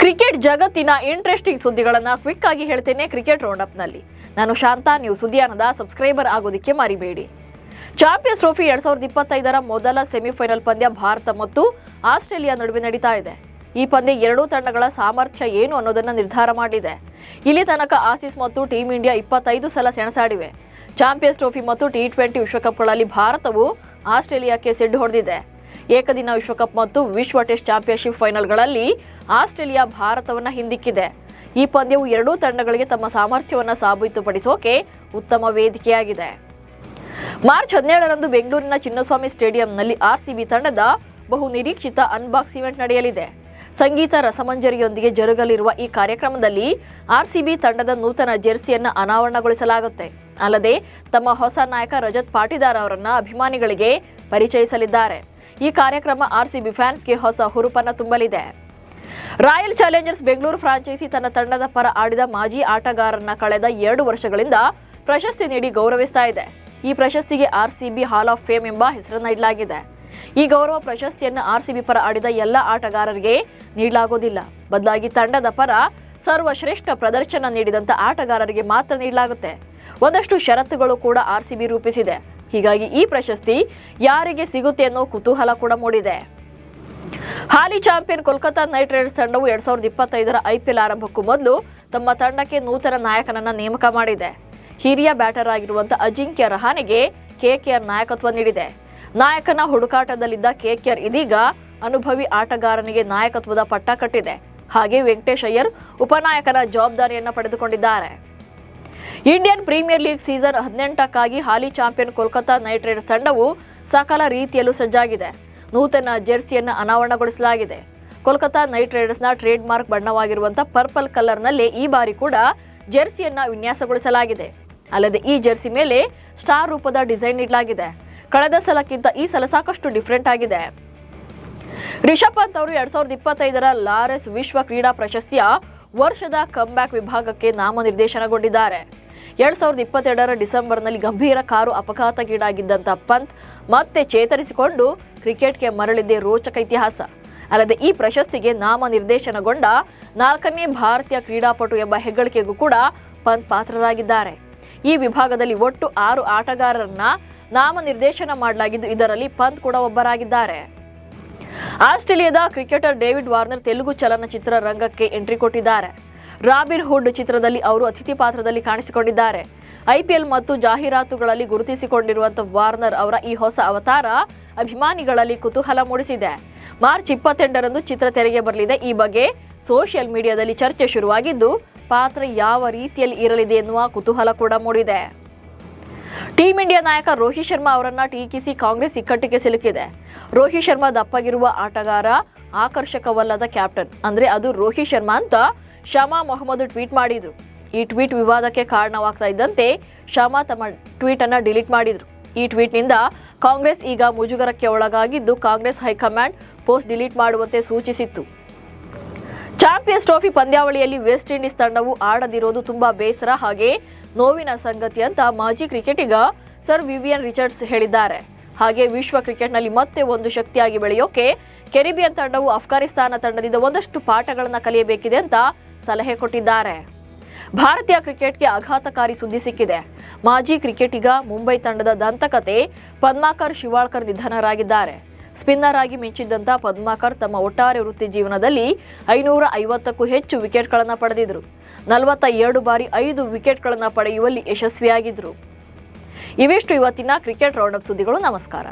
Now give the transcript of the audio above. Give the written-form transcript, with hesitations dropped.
Cricket ಜಗತ್ತಿನ interesting ಸುದ್ದಿಗಳನ್ನು quick ಆಗಿ ಹೇಳ್ತೇನೆ ಕ್ರಿಕೆಟ್ ರೌಂಡ್ ಅಪ್ ನಲ್ಲಿ. ನಾನು ಶಾಂತಾ. ನೀವು ಸುದ್ದಿಯಾನದ ಸಬ್ಸ್ಕ್ರೈಬರ್ ಆಗೋದಕ್ಕೆ ಮರಿಬೇಡಿ. ಚಾಂಪಿಯನ್ಸ್ ಟ್ರೋಫಿ 2025ರ ಮೊದಲ ಸೆಮಿಫೈನಲ್ ಪಂದ್ಯ ಭಾರತ ಮತ್ತು ಆಸ್ಟ್ರೇಲಿಯಾ ನಡುವೆ ನಡೀತಾ ಇದೆ. ಈ ಪಂದ್ಯ ಎರಡೂ ತಂಡಗಳ ಸಾಮರ್ಥ್ಯ ಏನು ಅನ್ನೋದನ್ನ ನಿರ್ಧಾರ ಮಾಡಿದೆ. ಇಲ್ಲಿ ತನಕ ಆಸೀಸ್ ಮತ್ತು ಟೀಮ್ ಇಂಡಿಯಾ 25 ಸಲ ಸೆಣಸಾಡಿವೆ. ಚಾಂಪಿಯನ್ಸ್ ಟ್ರೋಫಿ ಮತ್ತು T20 ವಿಶ್ವಕಪ್ಗಳಲ್ಲಿ ಭಾರತವು ಆಸ್ಟ್ರೇಲಿಯಾಕ್ಕೆ ಸೆಡ್ಡು ಹೊಡೆದಿದೆ. ಏಕದಿನ ವಿಶ್ವಕಪ್ ಮತ್ತು ವಿಶ್ವ ಟೆಸ್ಟ್ ಚಾಂಪಿಯನ್ಶಿಪ್ ಫೈನಲ್ಗಳಲ್ಲಿ ಆಸ್ಟ್ರೇಲಿಯಾ ಭಾರತವನ್ನು ಹಿಂದಿಕ್ಕಿದೆ. ಈ ಪಂದ್ಯವು ಎರಡೂ ತಂಡಗಳಿಗೆ ತಮ್ಮ ಸಾಮರ್ಥ್ಯವನ್ನು ಸಾಬೀತುಪಡಿಸೋಕೆ ಉತ್ತಮ ವೇದಿಕೆಯಾಗಿದೆ. ಮಾರ್ಚ್ 17ರಂದು ಬೆಂಗಳೂರಿನ ಚಿನ್ನಸ್ವಾಮಿ ಸ್ಟೇಡಿಯಂನಲ್ಲಿ RCB ತಂಡದ ಬಹು ನಿರೀಕ್ಷಿತ ಅನ್ಬಾಕ್ಸ್ ಇವೆಂಟ್ ನಡೆಯಲಿದೆ. ಸಂಗೀತ ರಸಮಂಜರಿಯೊಂದಿಗೆ ಜರುಗಲಿರುವ ಈ ಕಾರ್ಯಕ್ರಮದಲ್ಲಿ RCB ತಂಡದ ನೂತನ ಜೆರ್ಸಿಯನ್ನು ಅನಾವರಣಗೊಳಿಸಲಾಗುತ್ತೆ. ಅಲ್ಲದೆ ತಮ್ಮ ಹೊಸ ನಾಯಕ ರಜತ್ ಪಾಟಿದಾರ್ ಅವರನ್ನ ಅಭಿಮಾನಿಗಳಿಗೆ ಪರಿಚಯಿಸಲಿದ್ದಾರೆ. ಈ ಕಾರ್ಯಕ್ರಮ RCB ಫ್ಯಾನ್ಸ್ಗೆ ಹೊಸ ಹುರುಪನ್ನು ತುಂಬಲಿದೆ. ರಾಯಲ್ ಚಾಲೆಂಜರ್ಸ್ ಬೆಂಗಳೂರು ಫ್ರಾಂಚೈಸಿ ತನ್ನ ತಂಡದ ಪರ ಆಡಿದ ಮಾಜಿ ಆಟಗಾರರನ್ನ ಕಳೆದ 2 ವರ್ಷಗಳಿಂದ ಪ್ರಶಸ್ತಿ ನೀಡಿ ಗೌರವಿಸ್ತಾ ಇದೆ. ಈ ಪ್ರಶಸ್ತಿಗೆ RCB ಹಾಲ್ ಆಫ್ ಫೇಮ್ ಎಂಬ ಹೆಸರನ್ನು ನೀಡಲಾಗಿದೆ. ಈ ಗೌರವ ಪ್ರಶಸ್ತಿಯನ್ನು RCB ಪರ ಆಡಿದ ಎಲ್ಲ ಆಟಗಾರರಿಗೆ ನೀಡಲಾಗುವುದಿಲ್ಲ. ಬದಲಾಗಿ ತಂಡದ ಪರ ಸರ್ವಶ್ರೇಷ್ಠ ಪ್ರದರ್ಶನ ನೀಡಿದಂಥ ಆಟಗಾರರಿಗೆ ಮಾತ್ರ ನೀಡಲಾಗುತ್ತೆ. ಒಂದಷ್ಟು ಷರತ್ತುಗಳು ಕೂಡ RCB ರೂಪಿಸಿದೆ. ಹೀಗಾಗಿ ಈ ಪ್ರಶಸ್ತಿ ಯಾರಿಗೆ ಸಿಗುತ್ತೆ ಅನ್ನೋ ಕುತೂಹಲ ಕೂಡ ಮೂಡಿದೆ. ಹಾಲಿ ಚಾಂಪಿಯನ್ ಕೋಲ್ಕತಾ ನೈಟ್ ರೈಡರ್ಸ್ ತಂಡವು 2025ರ IPL ಆರಂಭಕ್ಕೂ ಮೊದಲು ತಮ್ಮ ತಂಡಕ್ಕೆ ನೂತನ ನಾಯಕನನ್ನ ನೇಮಕ ಮಾಡಿದೆ. ಹಿರಿಯ ಬ್ಯಾಟರ್ ಆಗಿರುವಂತಹ ಅಜಿಂಕ್ಯ ರಹಾನೆಗೆ KKR ನಾಯಕತ್ವ ನೀಡಿದೆ. ನಾಯಕನ ಹುಡುಕಾಟದಲ್ಲಿದ್ದ KKR ಇದೀಗ ಅನುಭವಿ ಆಟಗಾರನಿಗೆ ನಾಯಕತ್ವದ ಪಟ್ಟ ಕಟ್ಟಿದೆ. ಹಾಗೆ ವೆಂಕಟೇಶ್ ಅಯ್ಯರ್ ಉಪನಾಯಕನ ಜವಾಬ್ದಾರಿಯನ್ನು ಪಡೆದುಕೊಂಡಿದ್ದಾರೆ. ಇಂಡಿಯನ್ ಪ್ರೀಮಿಯರ್ ಲೀಗ್ ಸೀಸನ್ 18ಕ್ಕಾಗಿ ಹಾಲಿ ಚಾಂಪಿಯನ್ ಕೋಲ್ಕತಾ ನೈಟ್ ರೈಡರ್ಸ್ ತಂಡವು ಸಕಲ ರೀತಿಯಲ್ಲೂ ಸಜ್ಜಾಗಿದೆ. ನೂತನ ಜೆರ್ಸಿಯನ್ನು ಅನಾವರಣಗೊಳಿಸಲಾಗಿದೆ. ಕೋಲ್ಕತಾ ನೈಟ್ ರೈಡರ್ಸ್ನ ಟ್ರೇಡ್ ಮಾರ್ಕ್ ಬಣ್ಣವಾಗಿರುವಂತಹ ಪರ್ಪಲ್ ಕಲರ್ನಲ್ಲೇ ಈ ಬಾರಿ ಕೂಡ ಜೆರ್ಸಿಯನ್ನು ವಿನ್ಯಾಸಗೊಳಿಸಲಾಗಿದೆ. ಅಲ್ಲದೆ ಈ ಜೆರ್ಸಿ ಮೇಲೆ ಸ್ಟಾರ್ ರೂಪದ ಡಿಸೈನ್ ನೀಡಲಾಗಿದೆ. ಕಳೆದ ಸಲಕ್ಕಿಂತ ಈ ಸಲ ಸಾಕಷ್ಟು ಡಿಫರೆಂಟ್ ಆಗಿದೆ. ರಿಷಬ್ ಪಂತ್ ಅವರು 2025ರ ಲಾರೆಸ್ ವಿಶ್ವ ಕ್ರೀಡಾ ಪ್ರಶಸ್ತಿಯ ವರ್ಷದ ಕಮ್ಬ್ಯಾಕ್ ವಿಭಾಗಕ್ಕೆ ನಾಮನಿರ್ದೇಶನಗೊಂಡಿದ್ದಾರೆ. 2022ರ ಡಿಸೆಂಬರ್ನಲ್ಲಿ ಗಂಭೀರ ಕಾರು ಅಪಘಾತಕ್ಕೀಡಾಗಿದ್ದಂಥ ಪಂತ್ ಮತ್ತೆ ಚೇತರಿಸಿಕೊಂಡು ಕ್ರಿಕೆಟ್ಗೆ ಮರಳಿದ್ದೇ ರೋಚಕ ಇತಿಹಾಸ. ಅಲ್ಲದೆ ಈ ಪ್ರಶಸ್ತಿಗೆ ನಾಮನಿರ್ದೇಶನಗೊಂಡ 4ನೇ ಭಾರತೀಯ ಕ್ರೀಡಾಪಟು ಎಂಬ ಹೆಗ್ಗಳಿಕೆಗೂ ಕೂಡ ಪಂತ್ ಪಾತ್ರರಾಗಿದ್ದಾರೆ. ಈ ವಿಭಾಗದಲ್ಲಿ ಒಟ್ಟು 6 ಆಟಗಾರರನ್ನ ನಾಮನಿರ್ದೇಶನ ಮಾಡಲಾಗಿದ್ದು, ಇದರಲ್ಲಿ ಪಂತ್ ಕೂಡ ಒಬ್ಬರಾಗಿದ್ದಾರೆ. ಆಸ್ಟ್ರೇಲಿಯಾದ ಕ್ರಿಕೆಟರ್ ಡೇವಿಡ್ ವಾರ್ನರ್ ತೆಲುಗು ಚಲನಚಿತ್ರ ರಂಗಕ್ಕೆ ಎಂಟ್ರಿ ಕೊಟ್ಟಿದ್ದಾರೆ. ರಾಬಿನ್ ಹುಡ್ ಚಿತ್ರದಲ್ಲಿ ಅವರು ಅತಿಥಿ ಪಾತ್ರದಲ್ಲಿ ಕಾಣಿಸಿಕೊಂಡಿದ್ದಾರೆ. IPL ಮತ್ತು ಜಾಹೀರಾತುಗಳಲ್ಲಿ ಗುರುತಿಸಿಕೊಂಡಿರುವಂತಹ ವಾರ್ನರ್ ಅವರ ಈ ಹೊಸ ಅವತಾರ ಅಭಿಮಾನಿಗಳಲ್ಲಿ ಕುತೂಹಲ ಮೂಡಿಸಿದೆ. ಮಾರ್ಚ್ 28ರಂದು ಚಿತ್ರ ತೆರೆಗೆ ಬರಲಿದೆ. ಈ ಬಗ್ಗೆ ಸೋಷಿಯಲ್ ಮೀಡಿಯಾದಲ್ಲಿ ಚರ್ಚೆ ಶುರುವಾಗಿದ್ದು, ಪಾತ್ರ ಯಾವ ರೀತಿಯಲ್ಲಿ ಇರಲಿದೆ ಎನ್ನುವ ಕುತೂಹಲ ಕೂಡ ಮೂಡಿದೆ. ಟೀಮ್ ಇಂಡಿಯಾ ನಾಯಕ ರೋಹಿತ್ ಶರ್ಮಾ ಅವರನ್ನ ಟೀಕಿಸಿ ಕಾಂಗ್ರೆಸ್ ಇಕ್ಕಟ್ಟಿಗೆ ಸಿಲುಕಿದೆ. ರೋಹಿತ್ ಶರ್ಮಾ ದಪ್ಪಗಿರುವ ಆಟಗಾರ, ಆಕರ್ಷಕವಲ್ಲದ ಕ್ಯಾಪ್ಟನ್, ಅಂದ್ರೆ ಅದು ರೋಹಿತ್ ಶರ್ಮಾ ಅಂತ ಶಮಾ ಮೊಹಮ್ಮದ್ ಟ್ವೀಟ್ ಮಾಡಿದ್ರು. ಈ ಟ್ವೀಟ್ ವಿವಾದಕ್ಕೆ ಕಾರಣವಾಗ್ತಾ ಇದ್ದಂತೆ ಶಮಾ ತಮ್ಮ ಟ್ವೀಟ್ ಅನ್ನ ಡಿಲೀಟ್ ಮಾಡಿದ್ರು. ಈ ಟ್ವೀಟ್ನಿಂದ ಕಾಂಗ್ರೆಸ್ ಈಗ ಮುಜುಗರಕ್ಕೆ ಒಳಗಾಗಿದ್ದು, ಕಾಂಗ್ರೆಸ್ ಹೈಕಮಾಂಡ್ ಪೋಸ್ಟ್ ಡಿಲೀಟ್ ಮಾಡುವಂತೆ ಸೂಚಿಸಿತ್ತು. ಚಾಂಪಿಯನ್ಸ್ ಟ್ರೋಫಿ ಪಂದ್ಯಾವಳಿಯಲ್ಲಿ ವೆಸ್ಟ್ ಇಂಡೀಸ್ ತಂಡವು ಆಡದಿರೋದು ತುಂಬಾ ಬೇಸರ ಹಾಗೆ ನೋವಿನ ಸಂಗತಿ ಅಂತ ಮಾಜಿ ಕ್ರಿಕೆಟಿಗ ಸರ್ ವಿವಿಯನ್ ರಿಚರ್ಡ್ಸ್ ಹೇಳಿದ್ದಾರೆ. ಹಾಗೆ ವಿಶ್ವ ಕ್ರಿಕೆಟ್ನಲ್ಲಿ ಮತ್ತೆ ಒಂದು ಶಕ್ತಿಯಾಗಿ ಬೆಳೆಯೋಕೆ ಕೆರಿಬಿಯನ್ ತಂಡವು ಅಫ್ಘಾನಿಸ್ತಾನ ತಂಡದಿಂದ ಒಂದಷ್ಟು ಪಾಠಗಳನ್ನು ಕಲಿಯಬೇಕಿದೆ ಅಂತ ಸಲಹೆ ಕೊಟ್ಟಿದ್ದಾರೆ. ಭಾರತೀಯ ಕ್ರಿಕೆಟ್ಗೆ ಆಘಾತಕಾರಿ ಸುದ್ದಿ ಸಿಕ್ಕಿದೆ. ಮಾಜಿ ಕ್ರಿಕೆಟಿಗ ಮುಂಬೈ ತಂಡದ ದಂತಕತೆ ಪದ್ಮಾಕರ್ ಶಿವಾಳ್ಕರ್ ನಿಧನರಾಗಿದ್ದಾರೆ. ಸ್ಪಿನ್ನರ್ ಆಗಿ ಮಿಂಚಿದ್ದಂಥ ಪದ್ಮಾಕರ್ ತಮ್ಮ ಒಟ್ಟಾರೆ ವೃತ್ತಿ ಜೀವನದಲ್ಲಿ 550ಕ್ಕೂ ಹೆಚ್ಚು ವಿಕೆಟ್ಗಳನ್ನು ಪಡೆದಿದ್ರು. 42 ಬಾರಿ 5 ವಿಕೆಟ್ಗಳನ್ನು ಪಡೆಯುವಲ್ಲಿ ಯಶಸ್ವಿಯಾಗಿದ್ರು. ಇವಿಷ್ಟು ಇವತ್ತಿನ ಕ್ರಿಕೆಟ್ ರೌಂಡ್ ಅಪ್ ಸುದ್ದಿಗಳು. ನಮಸ್ಕಾರ.